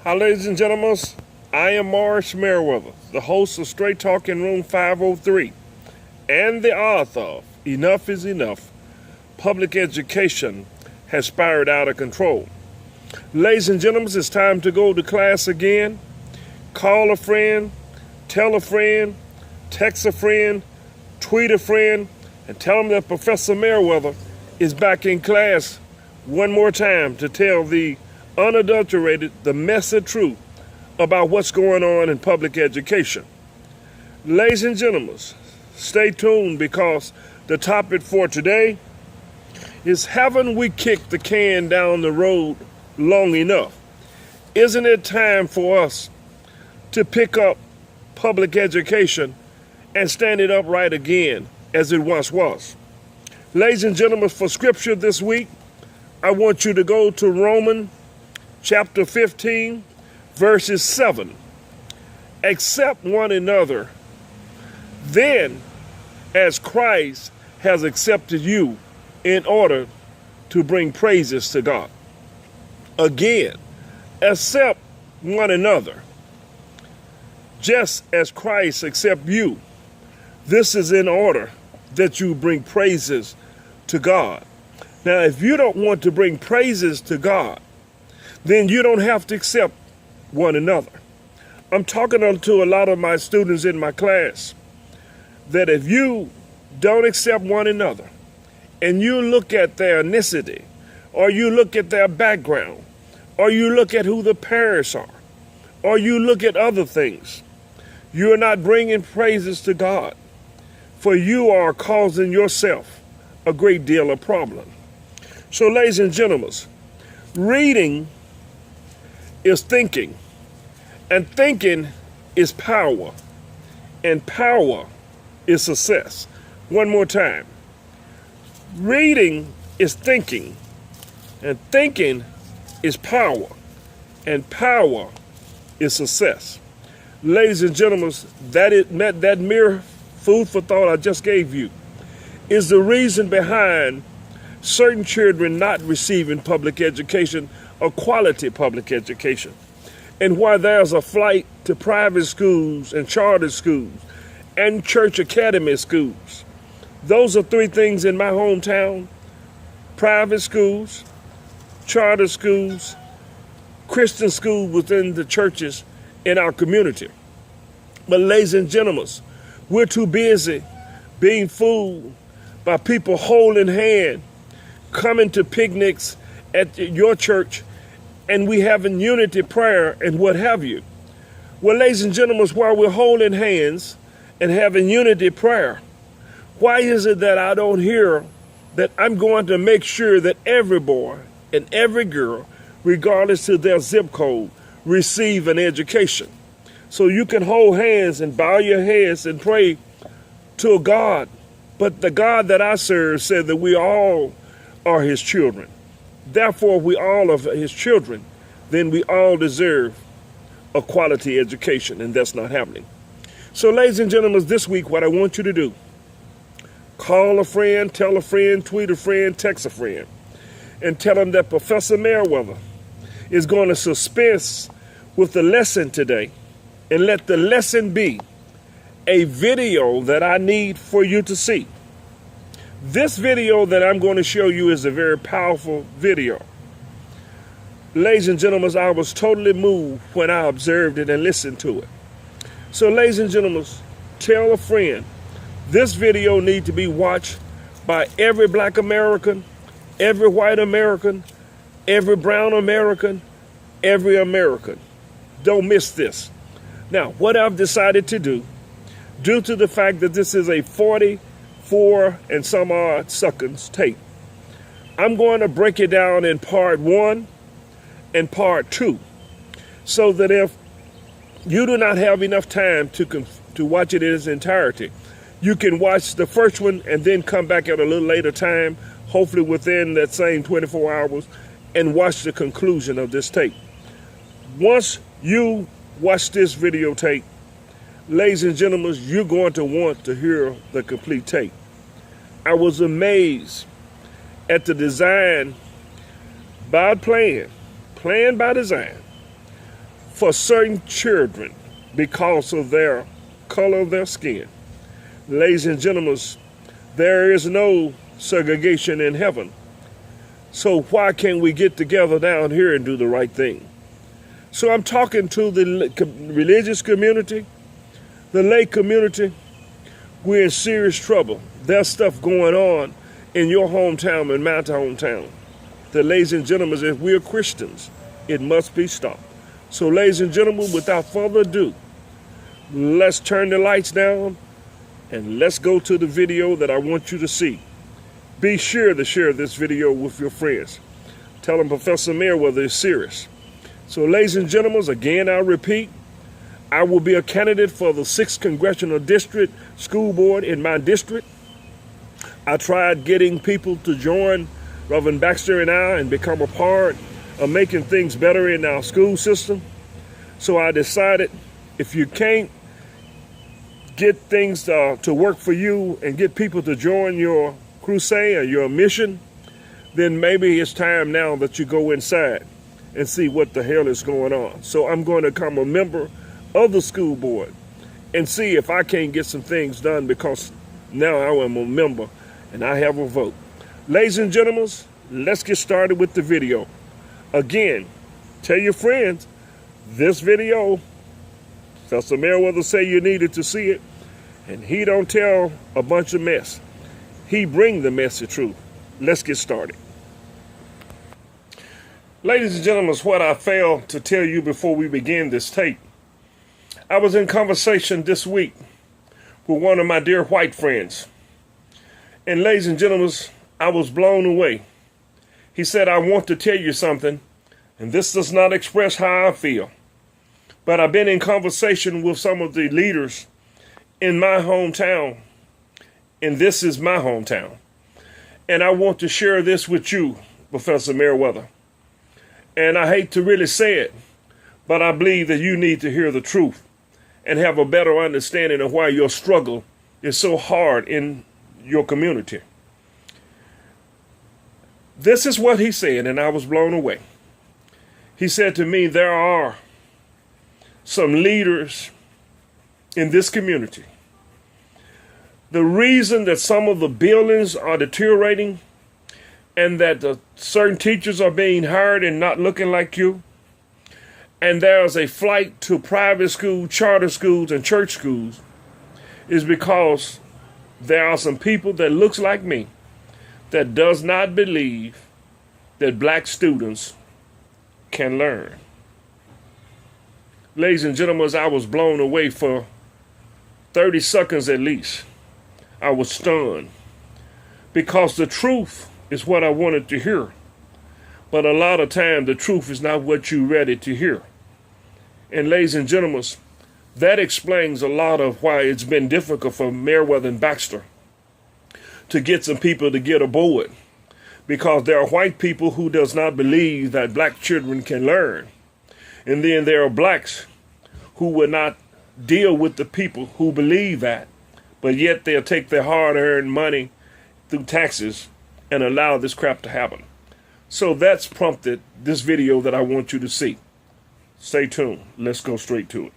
Hi, ladies and gentlemen. I am Morris Merriweather, the host of Straight Talk in Room 503, and the author of Enough is Enough. Public education has spiraled out of control. Ladies and gentlemen, it's time to go to class again. Call a friend, tell a friend, text a friend, tweet a friend, and tell them that Professor Merriweather is back in class one more time to tell the unadulterated, the messy truth about what's going on in public education. Ladies and gentlemen, stay tuned because the topic for today is, haven't we kicked the can down the road long enough? Isn't it time for us to pick up public education and stand it upright again as it once was? Ladies and gentlemen, for scripture this week, I want you to go to Romans chapter 15, verses 7. Accept one another, then as Christ has accepted you, in order to bring praises to God. Again, accept one another, just as Christ accepts you. This is in order that you bring praises to God. Now, if you don't want to bring praises to God, then you don't have to accept one another. I'm talking to a lot of my students in my class that if you don't accept one another and you look at their ethnicity, or you look at their background, or you look at who the parents are, or you look at other things, you're not bringing praises to God, for you are causing yourself a great deal of problem. So, ladies and gentlemen, reading is thinking, and thinking is power, and power is success. One more time. Reading is thinking, and thinking is power, and power is success. Ladies and gentlemen, that mere food for thought I just gave you is the reason behind certain children not receiving public education or quality public education. And why there's a flight to private schools and charter schools and church academy schools. Those are three things in my hometown: private schools, charter schools, Christian schools within the churches in our community. But ladies and gentlemen, we're too busy being fooled by people holding hand, coming to picnics at your church, and we having unity prayer and what have you. Well, ladies and gentlemen, while we're holding hands and having unity prayer, why is it that I don't hear that I'm going to make sure that every boy and every girl, regardless of their zip code, receive an education? So you can hold hands and bow your heads and pray to a God. But the God that I serve said that we all are his children. Therefore, we all are his children. Then we all deserve a quality education, and that's not happening. So, ladies and gentlemen, this week, what I want you to do, call a friend, tell a friend, tweet a friend, text a friend, and tell them that Professor Merriweather is going to dispense with the lesson today, and let the lesson be a video that I need for you to see. This video that I'm going to show you is a very powerful video. Ladies and gentlemen, I was totally moved when I observed it and listened to it. So, ladies and gentlemen, tell a friend. This video needs to be watched by every black American, every white American, every brown American, every American. Don't miss this. Now, what I've decided to do, due to the fact that this is a 44 and some odd seconds tape, I'm going to break it down in part 1 and part 2, so that if you do not have enough time to watch it in its entirety, you can watch the first one and then come back at a little later time, hopefully within that same 24 hours, and watch the conclusion of this tape. Once you watch this videotape, ladies and gentlemen, you're going to want to hear the complete tape. I was amazed at the design by plan by design, for certain children because of their color of their skin. Ladies and gentlemen, there is no segregation in heaven. So why can't we get together down here and do the right thing? So I'm talking to the religious community, the lay community. We're in serious trouble. There's stuff going on in your hometown and my hometown. Ladies and gentlemen, if we're Christians, it must be stopped. So ladies and gentlemen, without further ado, let's turn the lights down and let's go to the video that I want you to see. Be sure to share this video with your friends. Tell them Professor Merriweather is serious. So ladies and gentlemen, again, I'll repeat, I will be a candidate for the 6th Congressional District School Board in my district. I tried getting people to join Reverend Baxter and I and become a part of making things better in our school system. So I decided if you can't get things to work for you and get people to join your crusade or your mission, then maybe it's time now that you go inside and see what the hell is going on. So I'm going to become a member of the school board and see if I can't get some things done, because now I am a member and I have a vote. Ladies and gentlemen, let's get started with the video. Again, tell your friends this video, Professor Merriweather say you needed to see it, and he don't tell a bunch of mess. He bring the message truth. Let's get started. Ladies and gentlemen, what I failed to tell you before we begin this tape. I was in conversation this week with one of my dear white friends. And ladies and gentlemen, I was blown away. He said, I want to tell you something, and this does not express how I feel. But I've been in conversation with some of the leaders in my hometown, and this is my hometown. And I want to share this with you, Professor Merriweather. And I hate to really say it, but I believe that you need to hear the truth and have a better understanding of why your struggle is so hard in your community. This is what he said, and I was blown away. He said to me, there are some leaders in this community. The reason that some of the buildings are deteriorating and that certain teachers are being hired and not looking like you, and there's a flight to private schools, charter schools, and church schools, is because there are some people that looks like me that does not believe that black students can learn. Ladies and gentlemen, I was blown away for 30 seconds at least. I was stunned because the truth is what I wanted to hear. But a lot of time, the truth is not what you're ready to hear. And ladies and gentlemen, that explains a lot of why it's been difficult for Merriweather and Baxter to get some people to get aboard. Because there are white people who does not believe that black children can learn. And then there are blacks who will not deal with the people who believe that, but yet they'll take their hard-earned money through taxes and allow this crap to happen. So that's prompted this video that I want you to see. Stay tuned. Let's go straight to it.